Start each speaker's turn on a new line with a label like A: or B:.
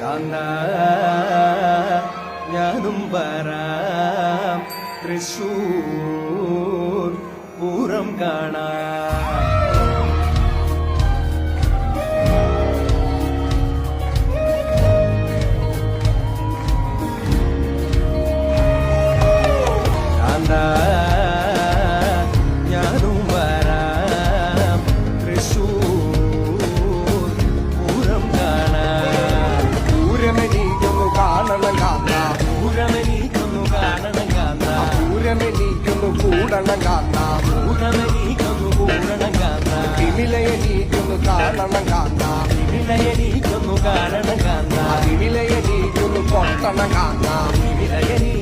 A: കാന്ത ഞാനും വരാം തൃശൂർ പൂരം കാണാം. ഞാനും വരാം തൃശൂർ പൂരം കാണാം.
B: പൂരമെനീക്കൊന്നു കാണണം കാന്ത,
A: പൂരമെനീക്കൊന്നു കാണണം കാന്ത,
B: പൂരമെനീക്കൊന്നു കൂടണം കാന്ത,
A: പൂരമെനീക്കൊന്നു കൂടണം കാന്ത,
B: വിമിലയെനീക്കൊന്നു കാണണം കാന്ത,
A: വിമിലയെനീക്കൊന്നു കാണണം കാന്ത,
B: വിമിലയെനീക്കൊന്നു കൊട്ടണം കാന്ത,
A: വിമിലയെനീ